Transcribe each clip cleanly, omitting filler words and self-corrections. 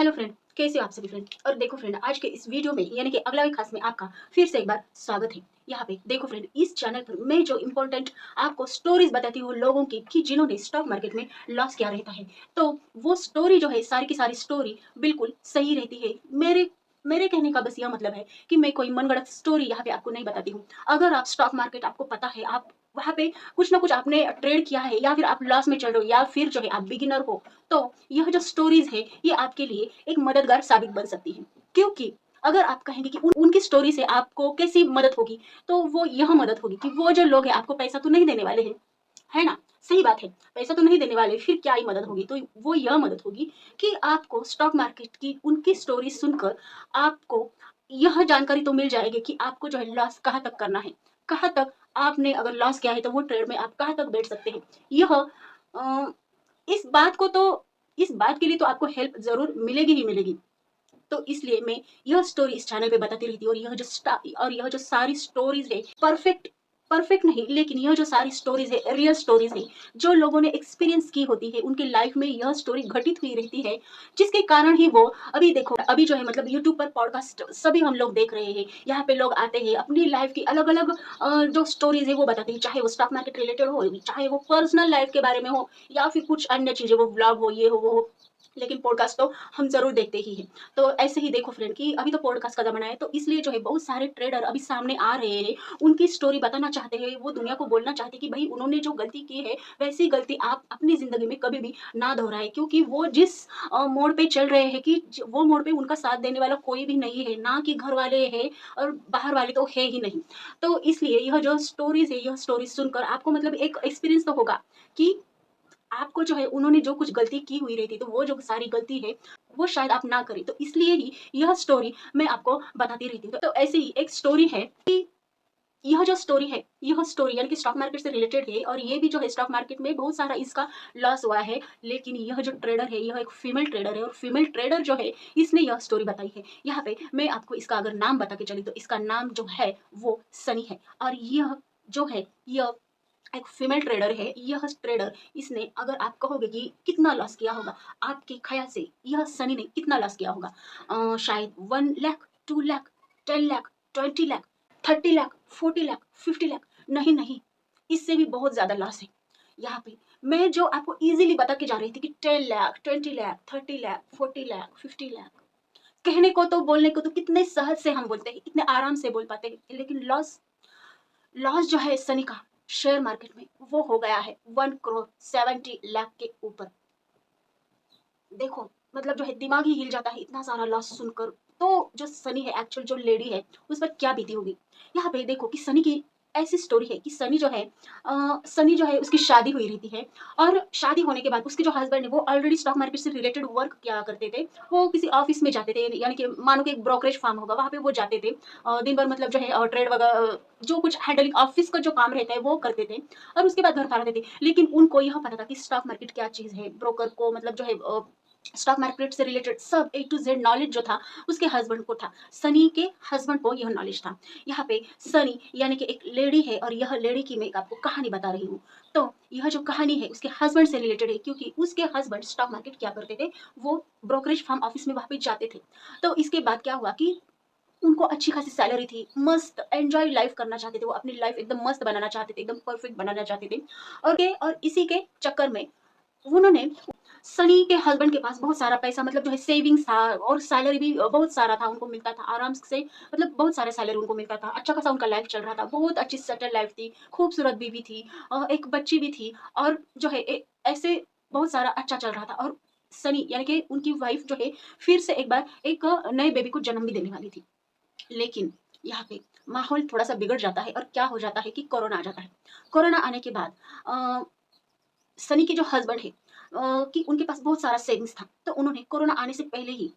Hello friend, कैसे हो आप सभी फ्रेंड। और देखो फ्रेंड, आज के इस वीडियो में यानी कि अगला वीक खास में आपका फिर से एक बार स्वागत है। यहाँ पे देखो फ्रेंड, इस चैनल पर मैं जो इम्पोर्टेंट आपको स्टोरीज बताती हूँ लोगों की कि जिन्होंने स्टॉक मार्केट में लॉस किया रहता है, तो वो स्टोरी जो है सारी की सारी स्टोरी बिल्कुल सही रहती है। मेरे मेरे कहने का बस यह मतलब है कि मैं कोई मनगढ़ंत स्टोरी यहाँ पे आपको नहीं बताती हूँ। अगर आप स्टॉक मार्केट आपको पता है, आप वहाँ पे कुछ ना कुछ आपने ट्रेड किया है, या फिर आप लॉस में चल रहे हो, या फिर जो है आप बिगिनर हो, तो यह जो स्टोरीज है ये आपके लिए एक मददगार साबित बन सकती है। क्योंकि अगर आप कहेंगे कि उनकी स्टोरी से आपको कैसी मदद होगी, तो वो यह मदद होगी कि वो जो लोग हैं आपको पैसा तो नहीं देने वाले हैं, है ना? सही बात है, पैसा तो नहीं देने वाले, फिर क्या ही मदद होगी? तो वो यह मदद होगी कि आपको स्टॉक मार्केट की उनकी स्टोरी सुनकर आपको यह जानकारी तो मिल जाएगी कि आपको जो है लॉस कहाँ तक करना है, कहाँ तक आपने अगर लॉस किया है तो वो ट्रेड में आप कहाँ तक बैठ सकते हैं। यह इस बात को तो इस बात के लिए तो आपको हेल्प ज़रूर मिलेगी ही मिलेगी। तो इसलिए मैं यह स्टोरी इस चैनल पे बताती रहती हूँ, और यह जो सारी स्टोरीज़ है परफेक्ट परफेक्ट नहीं, लेकिन यह जो सारी स्टोरीज़ है रियल स्टोरीज़ है, जो लोगों ने एक्सपीरियंस की होती है, उनके लाइफ में यह स्टोरी घटित हुई रहती है, जिसके कारण ही वो अभी देखो अभी जो है मतलब यूट्यूब पर पॉडकास्ट सभी हम लोग देख रहे हैं। यहाँ पे लोग आते हैं अपनी लाइफ की अलग-अलग जो स्टोरीज़ है वो बताते हैं, चाहे वो स्टॉक मार्केट रिलेटेड हो, चाहे वो पर्सनल लाइफ के बारे में हो, या फिर कुछ अन्य चीज़ें, वो व्लॉग हो, ये हो, वो हो। लेकिन पॉडकास्ट तो हम ज़रूर देखते ही हैं। तो ऐसे ही देखो फ्रेंड कि अभी तो पॉडकास्ट का ज़माना है, तो इसलिए जो है बहुत सारे ट्रेडर अभी सामने आ रहे हैं, उनकी स्टोरी बताना चाहते हैं, वो दुनिया को बोलना चाहते हैं कि भई उन्होंने जो गलती की है, वैसी गलती आप अपनी ज़िंदगी में कभी भी ना दोहराएँ, क्योंकि वो जिस मोड़ पे चल रहे हैं कि ज वो मोड़ पे उनका साथ देने वाला कोई भी नहीं है, ना कि घर वाले हैं और बाहर वाले तो है ही नहीं। तो इसलिए यह जो स्टोरीज़ है, यह स्टोरीज़ सुनकर आपको मतलब एक एक्सपीरियंस तो होगा कि आपको जो है उन्होंने जो कुछ गलती की हुई रहती, तो वो जो सारी गलती है, वो शायद आप ना करें। तो इसलिए ही यह स्टोरी मैं आपको बताती रहती हूँ। तो ऐसे ही एक स्टोरी है कि यह जो स्टोरी है, यह स्टोरी यानी कि स्टॉक मार्केट से रिलेटेड है, और ये भी जो है स्टॉक मार्केट में बहुत सारा इसका लॉस हुआ है। लेकिन यह जो ट्रेडर है, यह एक फीमेल ट्रेडर है, और फीमेल ट्रेडर जो है, इसने यह स्टोरी बताई है। यहाँ पे मैं आपको इसका अगर नाम बता के चली, तो इसका नाम जो है वो सनी है। और यह जो है, यह एक फीमेल ट्रेडर है। यह ट्रेडर, इसने अगर आप कहोगे कि कितना लॉस किया होगा, आपके ख्याल से यह सनी ने कितना लॉस किया होगा? शायद 1 लाख, 2 लाख, 10 लाख, 20 लाख, 30 लाख, 40 लाख, 50 लाख, नहीं नहीं, इससे भी बहुत ज्यादा लॉस है। यहाँ पे मैं जो आपको इजीली बता के जा रही थी कि 10 लाख, 20 लाख, 30 लाख, 40 लाख, 50 लाख, कहने को तो बोलने को तो कितने सहज से हम बोलते हैं, कितने आराम से बोल पाते हैं, लेकिन लॉस लॉस जो है सनी का शेयर मार्केट में, वो हो गया है 1 करोड़ 70 लाख के ऊपर। देखो मतलब जो है दिमाग ही हिल जाता है इतना सारा लॉस सुनकर। तो जो सनी है, एक्चुअल जो लेडी है, उस पर क्या बीती होगी। यहाँ पे देखो कि सनी की ऐसी स्टोरी है कि सनी जो है उसकी शादी हुई रहती है, और शादी होने के बाद उसके जो हस्बैंड है वो ऑलरेडी स्टॉक मार्केट से रिलेटेड वर्क किया करते थे। वो किसी ऑफिस में जाते थे, यानी कि मानो कि एक ब्रोकरेज फार्म होगा, वहाँ पे वो जाते थे। दिन भर मतलब जो है ट्रेड वगैरह जो कुछ हैंडलिंग ऑफिस का जो काम रहता है वो करते थे, और उसके बाद घर पर आते थे। लेकिन उनको यह पता था कि स्टॉक मार्केट क्या चीज़ है, ब्रोकर को मतलब जो है स्टॉक मार्केट से रिलेटेड सब ए टू जेड नॉलेज जो था उसके हस्बैंड को था। सनी के हस्बैंड को यह नॉलेज था। यहाँ पे सनी यानी कि एक लेडी है, और यह लेडी की मैं एक आपको कहानी बता रही हूँ। तो यह जो कहानी है उसके हस्बैंड से रिलेटेड है, क्योंकि उसके हस्बैंड स्टॉक मार्केट क्या करते थे, वो ब्रोकरेज फार्म ऑफिस में वहाँ पे जाते थे। तो इसके बाद क्या हुआ कि उनको अच्छी खासी सैलरी थी, मस्त एन्जॉय लाइफ करना चाहते थे, वो अपनी लाइफ एकदम मस्त बनाना चाहते थे, एकदम परफेक्ट बनाना चाहते थे। और इसी के चक्कर में उन्होंने सनी के हस्बैंड के पास बहुत सारा पैसा मतलब जो है सेविंग्स था, और सैलरी भी बहुत सारा था, उनको मिलता था आराम से, मतलब बहुत सारा सैलरी उनको मिलता था, अच्छा खासा उनका लाइफ चल रहा था, बहुत अच्छी सेटल लाइफ थी, खूबसूरत बीवी थी, एक बच्ची भी थी, और जो है ऐसे बहुत सारा अच्छा चल रहा था। और सनी यानी कि उनकी वाइफ जो है फिर से एक बार एक नए बेबी को जन्म भी देने वाली थी। लेकिन यहाँ पे माहौल थोड़ा सा बिगड़ जाता है, और क्या हो जाता है कि कोरोना आ जाता है। कोरोना आने के बाद सनी के जो हस्बैंड है कि उनके पास बहुत सारा सेविंग्स था, तो उन्होंने कोरोना आने से पहले ही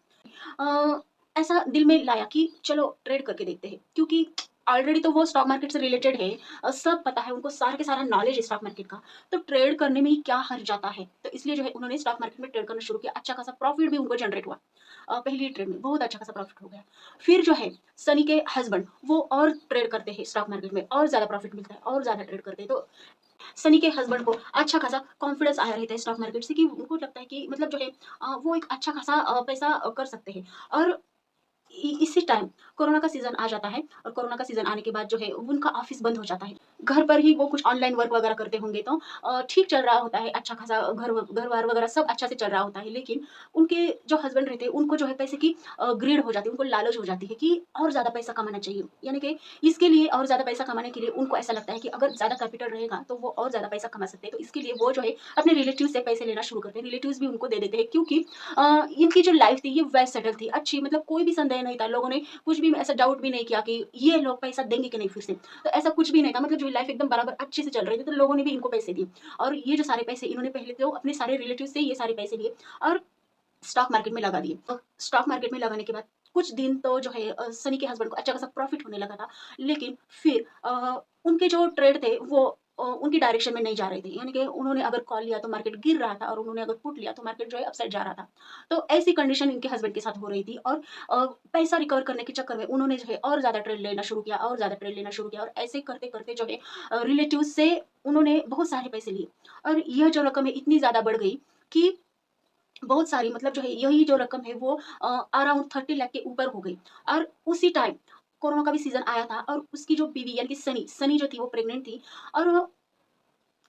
अ, ऐसा दिल में लाया कि चलो ट्रेड करके देखते हैं, क्योंकि ऑलरेडी तो वो स्टॉक मार्केट से रिलेटेड है, सब पता है उनको, सारा के सारा नॉलेज है स्टॉक मार्केट का, तो ट्रेड करने में ही क्या हर्ज जाता है। तो इसलिए जो है उन्होंने स्टॉक मार्केट में ट्रेड करना शुरू किया, अच्छा खासा प्रॉफिट भी उनको जनरेट हुआ। पहली ट्रेड में बहुत अच्छा खासा प्रॉफिट हो गया। फिर जो है सनी के हस्बैंड वो और ट्रेड करते हैं स्टॉक मार्केट में, और ज़्यादा प्रॉफिट मिलता है, और ज़्यादा ट्रेड करते हैं। तो सनी के हस्बैंड को अच्छा खासा कॉन्फिडेंस आया रहता है स्टॉक मार्केट से, कि उनको लगता है कि मतलब जो है वो एक अच्छा खासा पैसा कर सकते हैं। और इसी टाइम कोरोना का सीजन आ जाता है, और कोरोना का सीजन आने के बाद जो है उनका ऑफिस बंद हो जाता है। घर पर ही वो कुछ ऑनलाइन वर्क वगैरह करते होंगे, तो ठीक चल रहा होता है, अच्छा खासा घर बार वगैरह सब अच्छा से चल रहा होता है। लेकिन उनके जो हस्बैंड रहते हैं उनको जो है पैसे की ग्रीड हो जाती है, उनको लालच हो जाती है कि और ज़्यादा पैसा कमाना चाहिए। यानी कि इसके लिए और ज़्यादा पैसा कमाने के लिए उनको ऐसा लगता है कि अगर ज़्यादा कैपिटल रहेगा तो वो और ज़्यादा पैसा कमा सकते हैं। तो इसके लिए वो जो है अपने रिलेटिव से पैसे लेना शुरू करते हैं। रिलेटिव्स भी उनको दे देते हैं, क्योंकि इनकी जो लाइफ थी ये वेल सेटल थी, अच्छी, मतलब कोई भी संदेह नहीं था। लोगों ने कुछ भी ऐसा डाउट भी नहीं किया कि ये लोग पैसा देंगे कि नहीं फिर से। तो ऐसा कुछ भी नहीं था, मतलब जो लाइफ एकदम बराबर अच्छे से चल रही थी, तो लोगों ने भी इनको पैसे दिए। और ये जो सारे पैसे इन्होंने पहले तो अपने सारे रिलेटिव से ये सारे पैसे लिए और स्टॉक मार्केट में लगा दिए। तो स्टॉक मार्केट में लगाने के बाद कुछ दिन तो जो है सनी के हस्बैंड को अच्छा खासा प्रॉफिट होने लगा था। लेकिन फिर उनके जो ट्रेड थे वो उनकी डायरेक्शन में नहीं जा रहे थे। यानी कि उन्होंने अगर कॉल लिया तो मार्केट गिर रहा था, और उन्होंने अगर पुट लिया तो मार्केट जो है अपसाइड जा रहा था। तो ऐसी कंडीशन इनके हस्बैंड के साथ हो रही थी, और पैसा रिकवर करने के चक्कर में उन्होंने जो है और ज़्यादा ट्रेड लेना शुरू किया, और ज़्यादा ट्रेड लेना शुरू किया, और ऐसे करते-करते जो है रिलेटिव्स से उन्होंने बहुत सारे पैसे लिए। और यह जो रकम है इतनी ज़्यादा बढ़ गई कि बहुत सारी, मतलब जो है यही जो रकम है वो अराउंड 30 लाख के ऊपर हो गई। और उसी टाइम कोरोना का भी सीज़न आया था, और उसकी जो बीवी यानी कि सनी जो थी वो प्रेग्नेंट थी, और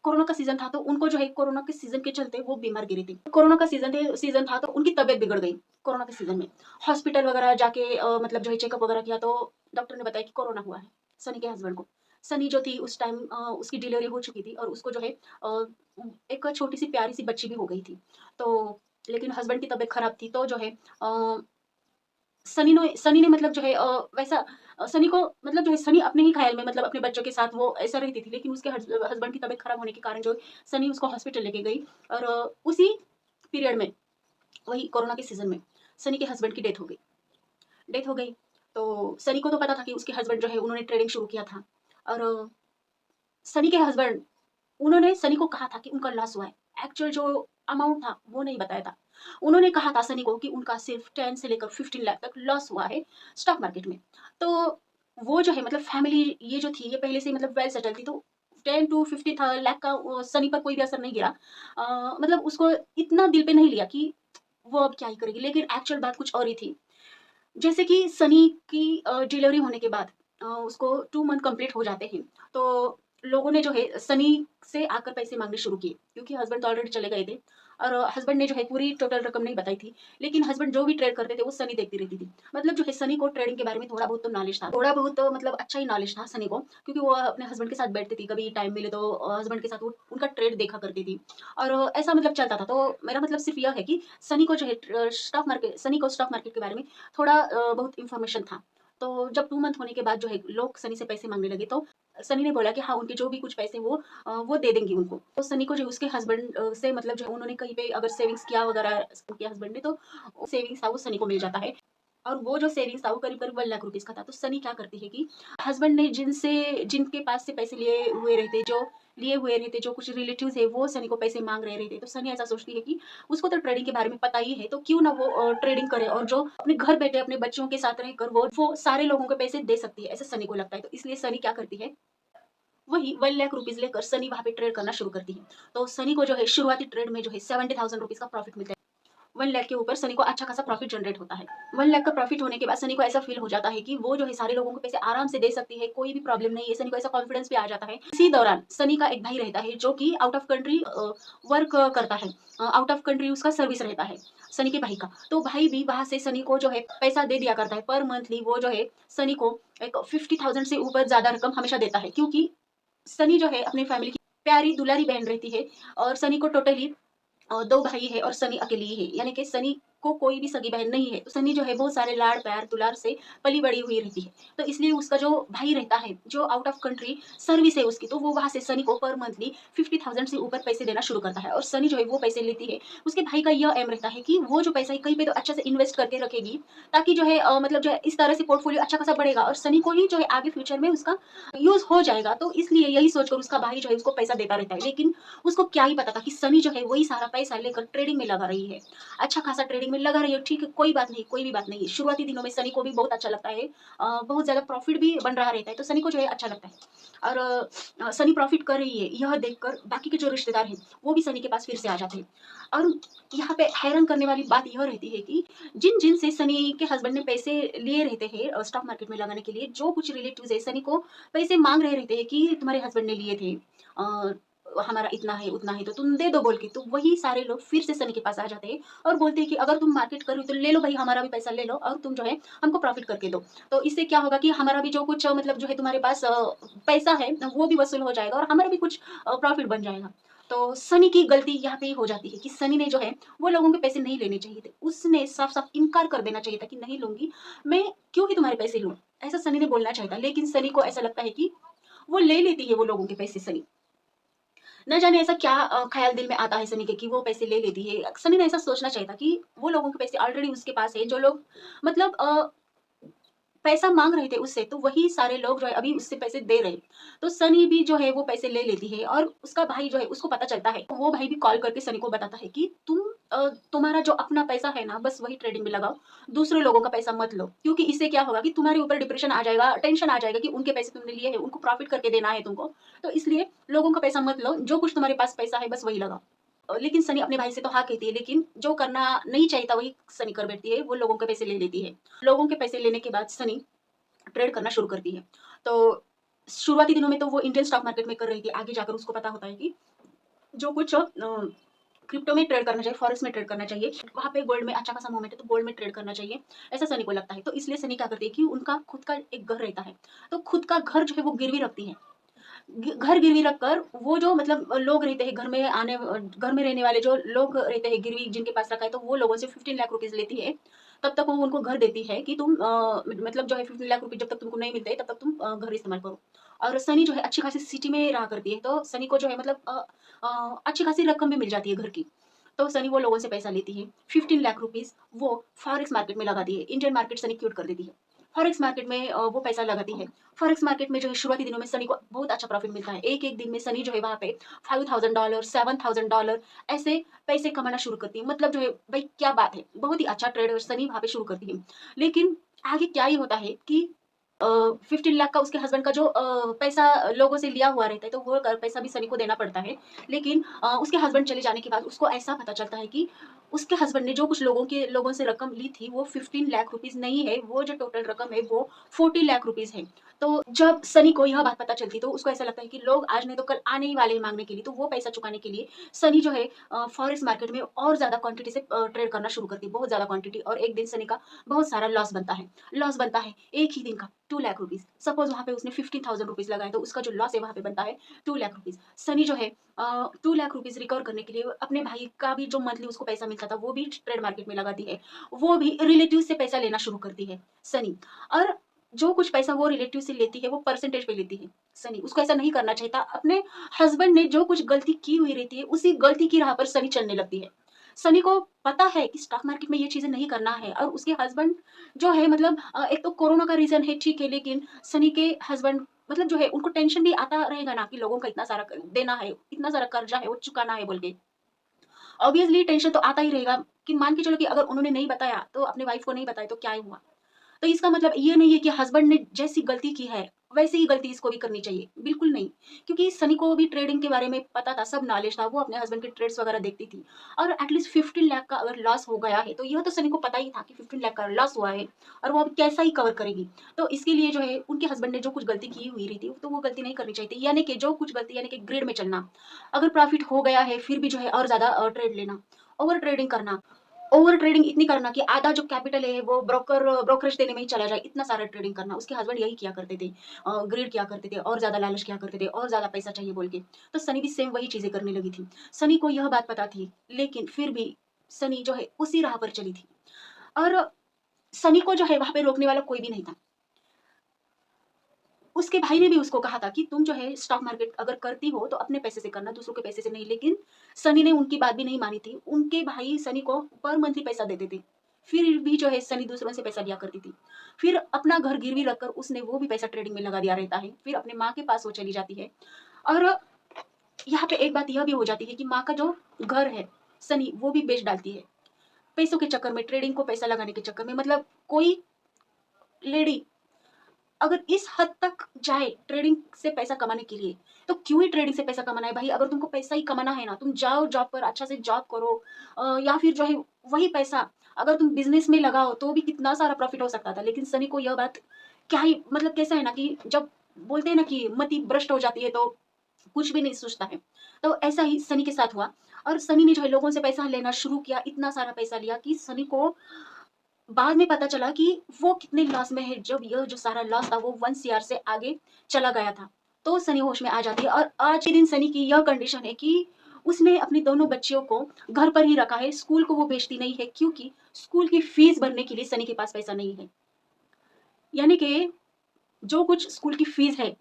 कोरोना का सीज़न था, तो उनको जो है कोरोना के सीज़न के चलते वो बीमार गिरी थी। कोरोना का सीज़न था तो उनकी तबीयत बिगड़ गई कोरोना के सीज़न में। हॉस्पिटल वगैरह जाके मतलब जो है चेकअप वगैरह किया, तो डॉक्टर ने बताया कि कोरोना हुआ है सनी के हस्बैंड को। सनी जो थी उस टाइम उसकी डिलीवरी हो चुकी थी, और उसको जो है एक छोटी-सी प्यारी-सी बच्ची भी हो गई थी। तो लेकिन हस्बैंड की तबीयत खराब थी, तो जो है सनी ने मतलब जो है वैसा सनी को, मतलब जो है सनी अपने ही ख़्याल में, मतलब अपने बच्चों के साथ वो ऐसा रहती थी। लेकिन उसके हस्बैंड की तबीयत खराब होने के कारण जो सनी उसको हॉस्पिटल लेके गई, और उसी पीरियड में, वही कोरोना के सीज़न में सनी के हस्बैंड की डेथ हो गई। तो सनी को तो पता था कि उसके हस्बैंड जो है उन्होंने ट्रेडिंग शुरू किया था, और सनी के हस्बैंड, उन्होंने सनी को कहा था कि उनका लॉस हुआ है। एक्चुअल जो अमाउंट था वो नहीं बताया था। उन्होंने कहा था सनी को कि उनका सिर्फ 10 से लेकर 15 लाख तक लॉस हुआ है स्टॉक मार्केट में। तो वो जो है, मतलब फैमिली ये जो थी ये पहले से ही मतलब वेल सेटल थी, तो 10 टू 50 था लाख का सनी पर कोई भी असर नहीं गिरा। मतलब उसको इतना दिल पे नहीं लिया कि वो अब क्या ही करेगी। लेकिन एक्चुअल बात कुछ और ही थी। जैसे कि सनी की डिलीवरी होने के बाद उसको 2 मंथ कंप्लीट हो जाते हैं, तो लोगों ने जो है सनी से आकर पैसे माँगने शुरू किए, क्योंकि हस्बैंड तो ऑलरेडी चले गए थे, और हस्बैंड ने जो है पूरी टोटल रकम नहीं बताई थी। लेकिन हस्बैंड जो भी ट्रेड करते थे वो सनी देखती रहती थी। मतलब जो है सनी को ट्रेडिंग के बारे में थोड़ा बहुत तो नॉलेज था। थोड़ा बहुत तो मतलब अच्छा ही नॉलेज था सनी को, क्योंकि वो अपने हस्बैंड के साथ बैठती थी, कभी टाइम मिले तो हस्बैंड के साथ वो उनका ट्रेड देखा करती थी, और ऐसा मतलब चलता था। तो मेरा मतलब सिर्फ़ यह है कि सनी को स्टॉक मार्केट के बारे में थोड़ा बहुत इन्फॉर्मेशन था। तो जब 2 मंथ होने के बाद जो है लोग सनी से पैसे माँगने लगे, तो सनी ने बोला कि हाँ, उनके जो भी कुछ पैसे वो दे देंगी उनको। तो सनी को जो उसके हस्बैंड से मतलब जो है उन्होंने कहीं पे अगर सेविंग्स किया वगैरह उनके हस्बैंड ने, तो सेविंग्स था वो सनी को मिल जाता है। और वो जो सेविंग्स था वो करीब-करीब 1 लाख रुपीज़ का था। तो सनी क्या करती है कि हस्बैंड ने जिनके पास से पैसे लिए हुए रहते, जो कुछ रिलेटिव्स है वो सनी को पैसे माँग रहे रहते, तो सनी ऐसा सोचती है कि उसको तो ट्रेडिंग के बारे में पता ही है, तो क्यों ना वो ट्रेडिंग करे, और जो अपने घर बैठे अपने बच्चों के साथ रहकर वो सारे लोगों को पैसे दे सकती है, ऐसा सनी को लगता है। तो इसलिए सनी क्या करती है, वही 1 लाख रुपीज़ लेकर सनी वहाँ पे ट्रेड करना शुरू करती है। तो सनी को जो है शुरुआती ट्रेड में जो है 70,000 रुपीज़ का प्रॉफिट मिलता है। 1 लाख के ऊपर सनी को अच्छा खासा प्रॉफिट जनरेट होता है। 1 लाख का प्रॉफिट होने के बाद सनी को ऐसा फ़ील हो जाता है कि वो जो है सारे लोगों को पैसे आराम से दे सकती है, कोई भी प्रॉब्लम नहीं है, सनी को ऐसा कॉन्फिडेंस भी आ जाता है। इसी दौरान सनी का एक भाई रहता है जो कि आउट ऑफ कंट्री वर्क करता है। आउट ऑफ कंट्री उसका सर्विस रहता है, सनी के भाई का। तो भाई भी वहाँ से सनी को जो है पैसा दे दिया करता है, पर मंथली वो जो है सनी को एक 50,000 से ऊपर ज़्यादा रकम हमेशा देता है, क्योंकि सनी जो है अपनी फैमिली की प्यारी दुलारी बहन रहती है, और सनी को टोटली 2 भाई है और सनी अकेली ही है। यानी कि सनी को कोई भी सगी बहन नहीं है, तो सनी जो है बहुत सारे लाड़ प्यार दुलार से पली बड़ी हुई रहती है। तो इसलिए उसका जो भाई रहता है, जो आउट ऑफ कंट्री सर्विस है उसकी, तो वो वहाँ से सनी को पर मंथली 50,000 से ऊपर पैसे देना शुरू करता है और सनी जो है वो पैसे लेती है। उसके भाई का यह एम रहता है कि वो जो पैसा है कहीं पे तो अच्छे से इन्वेस्ट करके रखेगी, ताकि जो है मतलब जो है इस तरह से पोर्टफोलियो अच्छा खासा बढ़ेगा और सनी को ही जो है आगे फ्यूचर में उसका यूज़ हो जाएगा। तो इसलिए यही सोचकर उसका भाई जो है उसको पैसा देता रहता है। लेकिन उसको क्या ही पता था कि सनी जो है वही सारा पैसा लेकर ट्रेडिंग में लगा रही है। अच्छा खासा ट्रेडिंग में लगा रही है, ठीक है, कोई बात नहीं, कोई भी बात नहीं है। शुरुआती दिनों में सनी को भी बहुत अच्छा लगता है, बहुत ज़्यादा प्रॉफ़िट भी बन रहा रहता है, तो सनी को जो है अच्छा लगता है। और सनी प्रॉफ़िट कर रही है, यह देखकर बाकी के जो रिश्तेदार हैं, वो भी सनी के पास फिर से आ जाते हैं। और यहाँ पे हैरान करने वाली बात यह रहती है कि जिन-जिन से सनी के हस्बैंड ने पैसे लिए रहते हैं स्टॉक मार्केट में लगाने के लिए, जो कुछ रिलेटिव्स है सनी को पैसे माँग रहे रहते हैं कि तुम्हारे हस्बैंड ने लिए थे, अ, हमारा इतना है, उतना है, तो तुम दे दो बोल के। तो वही सारे लोग फिर से सनी के पास आ जाते हैं और बोलते हैं कि अगर तुम मार्केट कर रही हो तो ले लो भाई, हमारा भी पैसा ले लो और तुम जो है हमको प्रॉफ़िट करके दो। तो इससे क्या होगा कि हमारा भी जो कुछ मतलब जो है तुम्हारे पास पैसा है वो भी वसूल हो जाएगा और हमारा भी कुछ प्रॉफ़िट बन जाएगा। तो सनी की गलती यहाँ पे ये हो जाती है कि सनी ने जो है वो लोगों के पैसे नहीं लेने चाहिए थे। उसने साफ-साफ इनकार कर देना चाहिए था कि नहीं लूँगी, मैं क्यों ही तुम्हारे पैसे लूँ? ऐसा सनी ने बोलना चाहिए था। लेकिन सनी को ऐसा लगता है कि वो ले लेती है वो लोगों के पैसे सनी। न जाने ऐसा क्या ख़्याल दिल में आता है सनी के कि वो पैसे ले लेती है। सनी ने ऐसा सोचना चाहिए था कि वो लोगों के पैसे ऑलरेडी उसके पास है, जो लोग मतलब पैसा माँग रहे थे उससे, तो वही सारे लोग जो है अभी उससे पैसे दे रहे हैं। तो सनी भी जो है वो पैसे ले लेती है और उसका भाई जो है उसको पता चलता है। वो भाई भी कॉल करके सनी को बताता है कि तुम्हारा जो अपना पैसा है ना बस वही ट्रेडिंग में लगाओ, दूसरे लोगों का पैसा मत लो। क्योंकि इससे क्या होगा कि तुम्हारे ऊपर डिप्रेशन आ जाएगा, टेंशन आ जाएगा कि उनके पैसे तुमने लिए हैं, उनको प्रॉफ़िट करके देना है तुमको। तो इसलिए लोगों का पैसा मत लो, जो कुछ तुम्हारे पास पैसा है बस वही लगाओ। लेकिन सनी अपने भाई से तो हाँ कहती है, लेकिन जो करना नहीं चाहिए था वही सनी कर बैठती है, वो लोगों के पैसे ले लेती है। लोगों के पैसे लेने के बाद सनी ट्रेड करना शुरू करती है। तो शुरुआती दिनों में तो वो इंडियन स्टॉक मार्केट में कर रही थी, आगे जाकर उसको पता होता है कि जो कुछ क्रिप्टो में ट्रेड करना चाहिए, फॉरेक्स में ट्रेड करना चाहिए, वहाँ पे गोल्ड में अच्छा खासा मूवमेंट है तो गोल्ड में ट्रेड करना चाहिए, ऐसा सनी को लगता है। तो इसलिए सनी क्या करती है कि उनका खुद का एक घर रहता है, तो खुद का घर जो है वो गिरवी रखती है। घर गिरवी रखकर वो जो मतलब लोग रहते हैं घर में घर में रहने वाले जो लोग रहते हैं गिरवी जिनके पास रखा है, तो वो लोगों से 15 लाख रुपीज़ लेती है। तब तक वो उनको घर देती है कि तुम मतलब जो है 15 लाख रुपए जब तक तुमको नहीं मिलते तब तक तुम घर इस्तेमाल करो। और सनी जो है अच्छी खासी सिटी में रहा करती है, तो सनी को जो है मतलब अच्छी खासी रकम भी मिल जाती है घर की। तो सनी वो लोगों से पैसा लेती है, 15 लाख रुपीज़ वो फॉरेक्स मार्केट में लगाती है, इंडियन मार्केट सनी क्यूट कर देती है। फॉरेक्स मार्केट में वो पैसा लगाती है। फॉरेक्स मार्केट में जो है शुरुआती दिनों में सनी को बहुत अच्छा प्रॉफ़िट मिलता है। एक-एक दिन में सनी जो है वहाँ पे $5,000 $7,000 ऐसे पैसे कमाना शुरू करती है। मतलब जो है भई क्या बात है! बहुत ही अच्छा ट्रेड सनी वहाँ पे शुरू करती है। लेकिन आगे क्या ही होता है कि 15 लाख का उसके हस्बैंड का जो पैसा लोगों से लिया हुआ रहता है, तो वो पैसा भी सनी को देना पड़ता है। लेकिन उसके हस्बैंड चले जाने के बाद उसको ऐसा पता चलता है कि उसके हस्बैंड ने जो कुछ लोगों से रकम ली थी, वो 15 लाख रुपीज़ नहीं है, वो जो टोटल रकम है, वो 40 लाख रुपीज़ है। तो जब सनी को यह बात पता चलती, तो उसको ऐसा लगता है कि लोग आज नहीं तो कल आने ही वाले हैं माँगने के लिए, तो वो पैसा चुकाने के लिए सनी जो है फॉरेक्स मार्केट में और ज़्यादा क्वांटिटी से ट्रेड करना शुरू करती है, बहुत ज़्यादा क्वांटिटी और एक दिन सनी का बहुत सारा लॉस बनता है, एक ही दिन का 2 लाख रुपीज़। सपोज़ वहाँ पे उसने 15,000 रुपीज़ लगाए, तो उसका जो लॉस है वहाँ पे बनता है 2 लाख रुपीज़। सनी जो है 2 लाख रुपीज़ रिकवर करने के लिए अपने भाई का भी जो मंथली उसको पैसा मिलता था, वो भी ट्रेड मार्केट में लगाती है। वो भी रिलेटिव से पैसा लेना शुरू करती है, सनी। और जो कुछ पैसा वो रिलेटिव से लेती है, वो परसेंटेज पे लेती है, सनी। उसको ऐसा नहीं करना चाहिए था। अपने हस्बैंड ने जो कुछ गलती की हुई रहती है, उसी गलती की राह पर सनी चलने लगती है। सनी को पता है कि स्टॉक मार्केट में ये चीज़ें नहीं करना है और उसके हस्बैंड जो है मतलब एक तो कोरोना का रीज़न है, ठीक है, लेकिन सनी के हस्बैंड मतलब जो है उनको टेंशन भी आता रहेगा ना कि लोगों का इतना सारा देना है, इतना सारा कर्जा है, वो चुकाना है बोल के। ऑब्वियसली टेंशन तो आता ही रहेगा कि मान के चलो कि अगर उन्होंने नहीं बताया, तो अपने वाइफ को नहीं बताया तो क्या ही हुआ? तो इसका मतलब ये नहीं है कि हस्बैंड ने जैसी गलती की है, वैसी ही गलती इसको भी करनी चाहिए, बिल्कुल नहीं। क्योंकि सनी को भी ट्रेडिंग के बारे में पता था, सब नॉलेज था, वो अपने हस्बैंड के ट्रेड्स वगैरह देखती थी और एटलीस्ट 15 लाख का अगर लॉस हो गया है, तो यह तो सनी को पता ही था कि 15 लाख का लॉस हुआ है और वो अब कैसा ही कवर करेगी। तो इसके लिए जो है, उनके हस्बैंड ने जो कुछ गलती की हुई रही थी, तो वो गलती नहीं करनी चाहिए थी, यानी कि जो कुछ गलती यानी कि ग्रिड में चलना। अगर प्रॉफिट हो गया है, फिर भी जो है और ज़्यादा ट्रेड लेना, ओवर ट्रेडिंग करना। ओवर ट्रेडिंग इतनी करना कि आधा जो कैपिटल है वो ब्रोकरेज देने में ही चला जाए, इतना सारा ट्रेडिंग करना। उसके हस्बैंड यही किया करते थे, ग्रीड किया करते थे और ज़्यादा लालच किया करते थे और ज़्यादा पैसा चाहिए बोल के। तो सनी भी सेम वही चीज़ें करने लगी थी। सनी को यह बात पता थी, लेकिन फिर भी सनी जो है उसी राह पर चली थी और सनी को जो है वहां पे रोकने वाला कोई भी नहीं था। उसके भाई ने भी उसको कहा था कि तुम जो है स्टॉक मार्केट अगर करती हो तो अपने पैसे से करना, दूसरों के पैसे से नहीं। लेकिन सनी ने उनकी बात भी नहीं मानी थी। उनके भाई सनी को पर मंथली पैसा देते थे, फिर भी जो है सनी दूसरों से पैसा लिया करती थी। फिर अपना घर गिरवी रखकर उसने वो भी पैसा ट्रेडिंग में लगा दिया रहता है। फिर अपने माँ के पास वो चली जाती है और यहाँ पे एक बात यह भी हो जाती है कि माँ का जो घर है सनी वो भी बेच डालती है पैसों के चक्कर में, ट्रेडिंग को पैसा लगाने के चक्कर में। मतलब कोई लेडी अगर इस हद तक जाए ट्रेडिंग से पैसा कमाने के लिए, तो क्यों ही ट्रेडिंग से पैसा कमाना है भाई? अगर तुमको पैसा ही कमाना है ना, तुम जाओ जॉब पर, अच्छा से जॉब करो, या फिर जो है वही पैसा अगर तुम बिजनेस में लगाओ तो भी कितना सारा प्रॉफिट हो सकता था। लेकिन सनी को यह बात क्या ही, मतलब कैसा है ना कि जब बोलते हैं ना कि मति भ्रष्ट हो जाती है तो कुछ भी नहीं सोचता है। तो ऐसा ही सनी के साथ हुआ और सनी ने जो है लोगों से पैसा लेना शुरू किया। इतना सारा पैसा लिया कि सनी को बाद में पता चला कि वो कितने लॉस में है। जब यह जो सारा लॉस था वो 1 CR से आगे चला गया था, तो सनी होश में आ जाती है। और आज के दिन सनी की यह कंडीशन है कि उसने अपनी दोनों बच्चियों को घर पर ही रखा है, स्कूल को वो भेजती नहीं है क्योंकि स्कूल की फीस भरने के लिए सनी के पास पैसा नहीं है। यानी कि जो कुछ स्कूल की फीस है,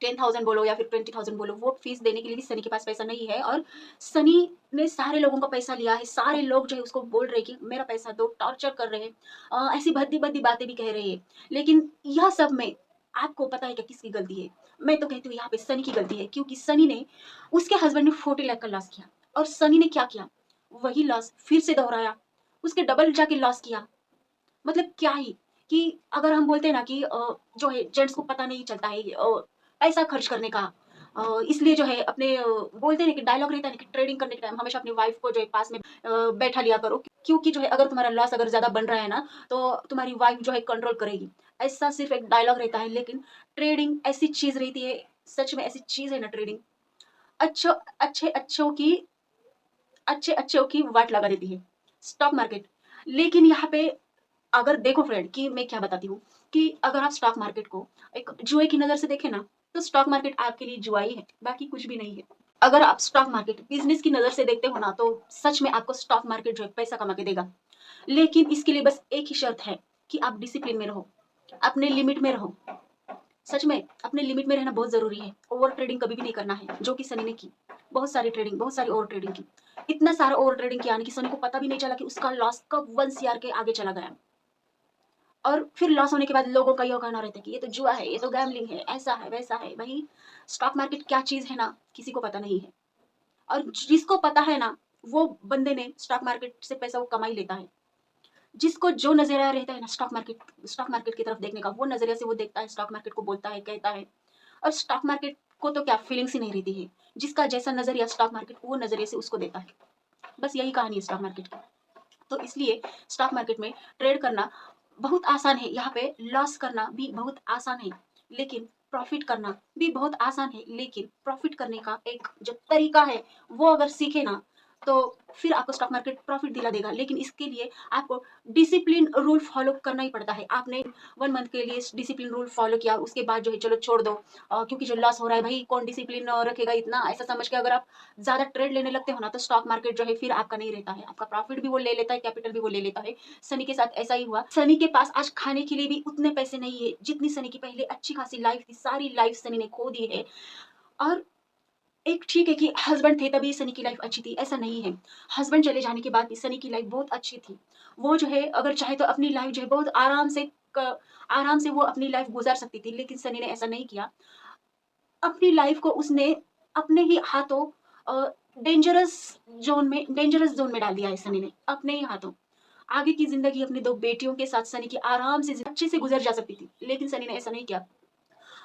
10,000 बोलो या फिर 20,000 बोलो, वो फीस देने के लिए भी सनी के पास पैसा नहीं है। और सनी ने सारे लोगों का पैसा लिया है। सारे लोग जो है उसको बोल रहे हैं कि मेरा पैसा दो, टॉर्चर कर रहे हैं, ऐसी भद्दी भद्दी बातें भी कह रहे हैं। लेकिन यह सब में आपको पता है कि किसकी गलती है? मैं तो कहती हूँ यहाँ पे सनी की गलती है, क्योंकि सनी ने, उसके हस्बैंड ने 40 लाख का लॉस किया और सनी ने क्या किया, वही लॉस फिर से दोहराया, उसके डबल जाके लॉस किया। मतलब क्या ही कि अगर हम बोलते हैं ना कि जो है जेंट्स को पता नहीं चलता है पैसा खर्च करने का, इसलिए जो है अपने बोलते हैं ना कि डायलॉग रहता है ना कि ट्रेडिंग करने के टाइम हमेशा अपनी वाइफ को जो है पास में बैठा लिया करो, क्योंकि जो है अगर तुम्हारा लॉस अगर ज्यादा बन रहा है ना तो तुम्हारी वाइफ जो है कंट्रोल करेगी। ऐसा सिर्फ एक डायलॉग रहता है, लेकिन ट्रेडिंग ऐसी चीज रहती है, सच में ऐसी चीज है ना ट्रेडिंग, अच्छे अच्छे अच्छे की वाट लगा देती है स्टॉक मार्केट। लेकिन यहाँ पे अगर देखो फ्रेंड कि मैं क्या बताती हूँ कि अगर आप स्टॉक मार्केट को एक जुए की नजर से देखें ना, तो स्टॉक मार्केट आपके लिए जुआ ही है, बाकी कुछ भी नहीं है। अगर आप स्टॉक मार्केट बिजनेस की नजर से देखते हो ना, तो सच में आपको स्टॉक मार्केट जो है पैसा कमा के देगा। लेकिन इसके लिए बस एक ही शर्त है कि आप डिसिप्लिन में रहो, अपने लिमिट में रहो। सच में अपने लिमिट में रहना बहुत जरूरी है। ओवर ट्रेडिंग कभी भी नहीं करना है, जो कि सनी ने की। बहुत सारी ट्रेडिंग, बहुत सारी ओवर ट्रेडिंग की। इतना सारा ओवर ट्रेडिंग किया कि सनी को पता भी नहीं चला कि उसका लॉस कब 1 CR के आगे चला गया। और फिर लॉस होने के बाद लोगों का यह कहना रहता है कि ये तो जुआ है, ये तो गैम्बलिंग है, ऐसा है वैसा है। भाई स्टॉक मार्केट क्या चीज है ना, किसी को पता नहीं है। और जिसको पता है ना, वो बंदे ने स्टॉक मार्केट से पैसा वो कमा ही लेता है। जिसको जो नजरिया रहता है ना स्टॉक मार्केट की तरफ देखने का, वो नजरिया से वो देखता है, स्टॉक मार्केट को बोलता है, कहता है। और स्टॉक मार्केट को तो क्या फीलिंग्स ही नहीं रहती है। जिसका जैसा नजरिया स्टॉक मार्केट वो नजरिए से उसको देता है। बस यही कहानी है स्टॉक मार्केट की। तो इसलिए स्टॉक मार्केट में ट्रेड करना बहुत आसान है, यहाँ पे लॉस करना भी बहुत आसान है, लेकिन प्रॉफिट करना भी बहुत आसान है। लेकिन प्रॉफिट करने का एक जो तरीका है वो अगर सीखे ना, तो फिर आपको स्टॉक मार्केट प्रॉफिट दिला देगा। लेकिन इसके लिए आपको डिसिप्लिन रूल फॉलो करना ही पड़ता है। आपने 1 मंथ के लिए डिसिप्लिन रूल फॉलो किया, उसके बाद जो है चलो छोड़ दो, क्योंकि जो लॉस हो रहा है भाई कौन डिसिप्लिन रखेगा इतना, ऐसा समझ के अगर आप ज्यादा ट्रेड लेने लगते हो ना, तो स्टॉक मार्केट जो है फिर आपका नहीं रहता है। आपका प्रॉफिट भी वो ले लेता है, कैपिटल भी वो ले लेता है। सनी के साथ ऐसा ही हुआ। सनी के पास आज खाने के लिए भी उतने पैसे नहीं है जितनी सनी की पहले अच्छी खासी लाइफ थी। सारी लाइफ सनी ने खो दी है। और एक ठीक है कि हस्बैंड थे तभी सनी की लाइफ अच्छी थी, ऐसा नहीं है। हस्बैंड चले जाने के बाद भी सनी की लाइफ बहुत अच्छी थी। वो जो है अगर चाहे तो अपनी लाइफ जो है बहुत आराम से वो अपनी लाइफ गुजार सकती थी। लेकिन सनी ने ऐसा नहीं किया। अपनी लाइफ को उसने अपने ही हाथों डेंजरस डेंजरस जोन में डाल दिया है सनी ने, अपने ही हाथों। आगे की जिंदगी अपनी 2 बेटियों के साथ सनी की आराम से अच्छे से गुजर जा सकती थी, लेकिन सनी ने ऐसा नहीं किया।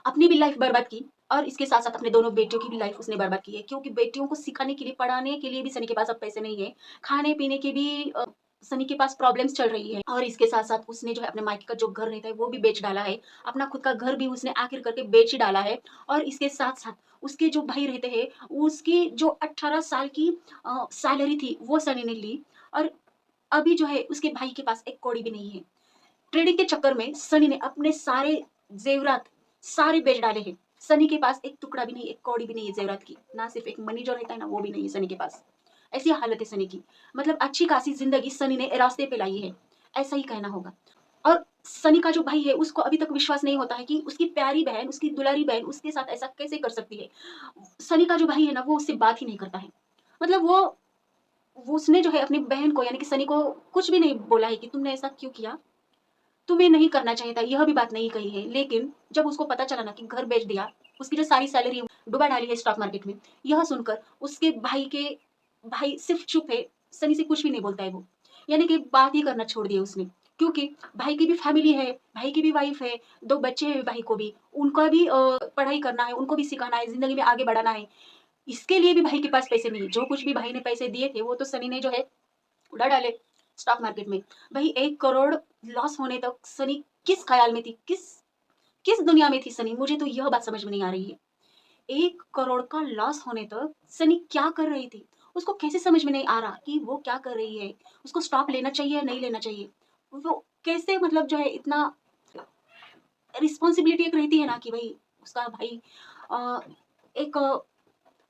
अपनी भी लाइफ बर्बाद की और इसके साथ साथ अपने दोनों बेटियों की भी लाइफ उसने बर्बाद की है, क्योंकि बेटियों को सिखाने के लिए, पढ़ाने के लिए भी सनी के पास अब पैसे नहीं है। खाने पीने के भी सनी के पास प्रॉब्लम्स चल रही है। और इसके साथ साथ उसने जो है अपने मायके का जो घर रहता है वो भी बेच डाला है। अपना खुद का घर भी उसने आखिर करके बेच ही डाला है। और इसके साथ साथ उसके जो भाई रहते हैं, उसकी जो 18 साल की सैलरी थी वो सनी ने ली। और अभी जो है उसके भाई के पास एक कौड़ी भी नहीं है। ट्रेडिंग के चक्कर में सनी ने अपने सारे जेवरात सारे बेच डाले हैं। सनी के पास एक टुकड़ा भी नहीं, एक कौड़ी भी नहीं है जेवरात की। ना सिर्फ एक मनी जो रहता है ना, वो भी नहीं है सनी के पास। ऐसी हालत है सनी की। मतलब अच्छी खासी जिंदगी सनी ने रास्ते पे लाई है, ऐसा ही कहना होगा। और सनी का जो भाई है उसको अभी तक विश्वास नहीं होता है कि उसकी प्यारी बहन, उसकी दुलारी बहन उसके साथ ऐसा कैसे कर सकती है। सनी का जो भाई है ना वो उससे बात ही नहीं करता है। मतलब वो उसने जो है अपनी बहन को यानी कि सनी को कुछ भी नहीं बोला है कि तुमने ऐसा क्यों किया, तुम्हें नहीं करना चाहिए था, यह भी बात नहीं कही है। लेकिन जब उसको पता चला ना कि घर बेच दिया, उसकी जो सारी सैलरी डुबा डाली है स्टॉक मार्केट में, यह सुनकर उसके भाई सिर्फ चुप है, सनी से कुछ भी नहीं बोलता है वो। यानी कि बात ही करना छोड़ दिया उसने। क्योंकि भाई की भी फैमिली है, भाई की भी वाइफ है, 2 बच्चे हैं भाई को भी, उनका भी पढ़ाई करना है, उनको भी सिखाना है, ज़िंदगी में आगे बढ़ाना है। इसके लिए भी भाई के पास पैसे नहीं है। जो कुछ भी भाई ने पैसे दिए थे, वो तो सनी ने जो है उड़ा डाले स्टॉक मार्केट में। भाई 1 करोड़ लॉस होने तक सनी किस ख्याल में थी, किस किस दुनिया में थी सनी, मुझे तो यह बात समझ में नहीं आ रही है। 1 करोड़ का लॉस होने तक सनी क्या कर रही थी? उसको कैसे समझ में नहीं आ रहा कि वो क्या कर रही है? उसको स्टॉक लेना चाहिए या नहीं लेना चाहिए? वो कैसे मतलब जो है इतना रिस्पॉन्सिबिलिटी एक रहती है ना कि भाई उसका भाई अ, एक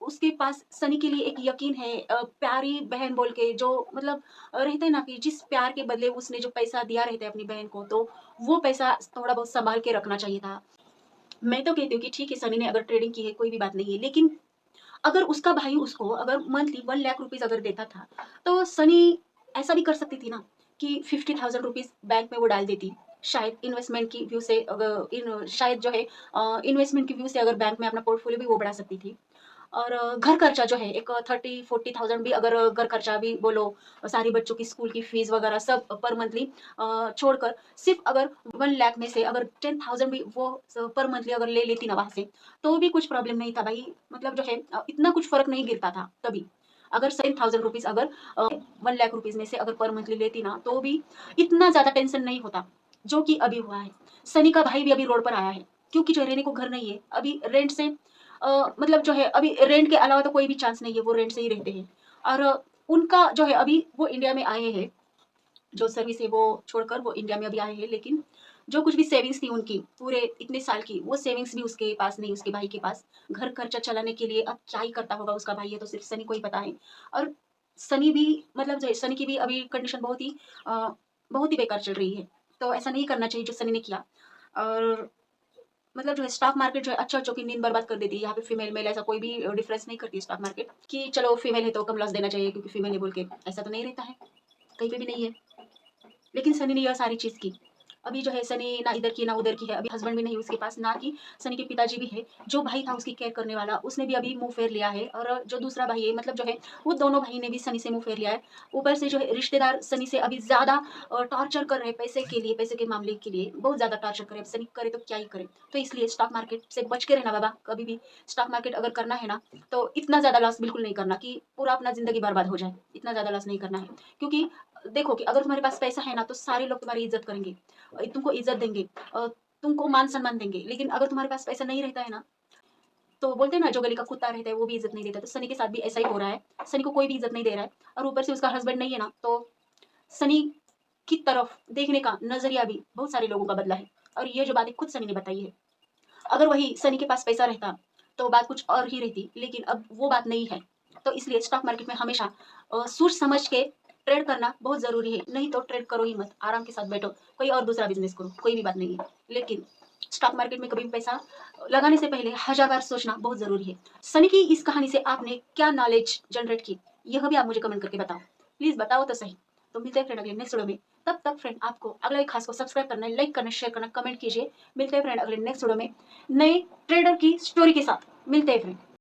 उसके पास सनी के लिए एक यकीन है, प्यारी बहन बोल के जो मतलब रहते हैं ना कि जिस प्यार के बदले उसने जो पैसा दिया रहता है अपनी बहन को, तो वो पैसा थोड़ा बहुत संभाल के रखना चाहिए था। मैं तो कहती हूँ कि ठीक है सनी ने अगर ट्रेडिंग की है कोई भी बात नहीं है, लेकिन अगर उसका भाई उसको अगर मंथली 1 लाख रुपीज अगर देता था, तो सनी ऐसा भी कर सकती थी ना कि 50,000 रुपीज बैंक में वो डाल देती। शायद इन्वेस्टमेंट की व्यू से अगर शायद जो है इन्वेस्टमेंट की व्यू से अगर बैंक में अपना पोर्टफोलियो भी वो बढ़ा सकती थी। और घर खर्चा जो है एक 30-40,000 भी अगर घर खर्चा भी बोलो, सारी बच्चों की स्कूल की फीस वगैरह सब पर मंथली छोड़कर सिर्फ अगर 1 लाख में से अगर 10,000 भी वो पर मंथली अगर ले लेती ना वहां से, तो भी कुछ प्रॉब्लम नहीं था भाई। मतलब जो है इतना कुछ फर्क नहीं गिरता था तभी। अगर 7,000 रुपीज अगर 1 लाख रुपीज में से अगर पर मंथली लेती ना, तो भी इतना ज्यादा टेंशन नहीं होता जो कि अभी हुआ है। सनी का भाई भी अभी रोड पर आया है, क्योंकि जो रहने को घर नहीं है, अभी रेंट से मतलब जो है अभी रेंट के अलावा तो कोई भी चांस नहीं है, वो रेंट से ही रहते हैं। और उनका जो है अभी वो इंडिया में आए हैं, जो सर्विस है वो छोड़कर वो इंडिया में अभी आए हैं, लेकिन जो कुछ भी सेविंग्स थी उनकी पूरे इतने साल की, वो सेविंग्स भी उसके पास नहीं, उसके भाई के पास। घर खर्चा चलाने के लिए अब क्या ही करता होगा उसका भाई, ये तो सिर्फ सनी को ही पता है। और सनी भी मतलब जो है सनी की भी अभी कंडीशन बहुत ही बेकार चल रही है। तो ऐसा नहीं करना चाहिए जो सनी ने किया। और मतलब जो है स्टॉक मार्केट जो है अच्छा अच्छों की नींद बर्बाद कर देती है। यहाँ पे फीमेल मेल ऐसा कोई भी डिफरेंस नहीं करती स्टॉक मार्केट कि चलो फीमेल है तो कम लॉस देना चाहिए क्योंकि फीमेल है बोल के, ऐसा तो नहीं रहता है, कहीं पे भी नहीं है। लेकिन सनी ने यह सारी चीज़ की। अभी जो है सनी ना इधर की ना उधर की है, अभी हस्बैंड भी नहीं उसके पास, ना कि सनी के पिताजी भी है। जो भाई था उसकी केयर करने वाला, उसने भी अभी मुँह फेर लिया है। और जो दूसरा भाई है मतलब जो है वो दोनों भाई ने भी सनी से मुँह फेर लिया है। ऊपर से जो है रिश्तेदार सनी से अभी ज़्यादा टॉर्चर कर रहे हैं पैसे के लिए, पैसे के मामले के लिए बहुत ज़्यादा टॉर्चर कर रहे हैं। अब सनी करे तो क्या ही करे? तो इसलिए स्टॉक मार्केट से बच के रहना बाबा, कभी भी स्टॉक मार्केट अगर करना है ना, तो इतना ज़्यादा लॉस बिल्कुल नहीं करना कि पूरा अपना ज़िंदगी बर्बाद हो जाए, इतना ज़्यादा लॉस नहीं करना है। क्योंकि देखो कि अगर तुम्हारे पास पैसा है ना, तो सारे लोग तुम्हारी इज़्ज़त करेंगे, तुमको इज़्ज़त देंगे, तुमको मान-सम्मान देंगे। लेकिन अगर तुम्हारे पास पैसा नहीं रहता है ना, तो बोलते हैं ना जो गली का कुत्ता रहता है वो भी इज़्ज़त नहीं देता। तो सनी के साथ भी ऐसा ही हो रहा है। सनी को कोई भी इज़्ज़त नहीं दे रहा है और ऊपर से उसका हस्बैंड नहीं है ना, तो सनी की तरफ देखने का नज़रिया भी बहुत सारे लोगों का बदला है। और ये जो बातें खुद सनी ने बताई है। अगर वही सनी के पास पैसा रहता, तो बात कुछ और ही रहती, लेकिन अब वो बात नहीं है। तो इसलिए स्टॉक मार्केट में हमेशा सोच समझ के ट्रेड करना बहुत ज़रूरी है। नहीं तो ट्रेड करो ही मत, आराम के साथ बैठो, कोई और दूसरा बिज़नेस करो, कोई भी बात नहीं है। लेकिन स्टॉक मार्केट में कभी भी पैसा लगाने से पहले हज़ार बार सोचना बहुत ज़रूरी है। सनी की इस कहानी से आपने क्या नॉलेज जनरेट की, यह भी आप मुझे कमेंट करके बताओ। प्लीज़ बताओ तो सही। तो मिलते हैं फ्रेंड अगले नेक्स्ट वीडियो में। तब तक फ्रेंड आपको अगला एक खास को सब्सक्राइब करना है, लाइक करना, शेयर करना, कमेंट कीजिए। मिलते हैं फ्रेंड अगले नेक्स्ट वीडियो में नए ट्रेडर की स्टोरी के साथ। मिलते हैं फ्रेंड।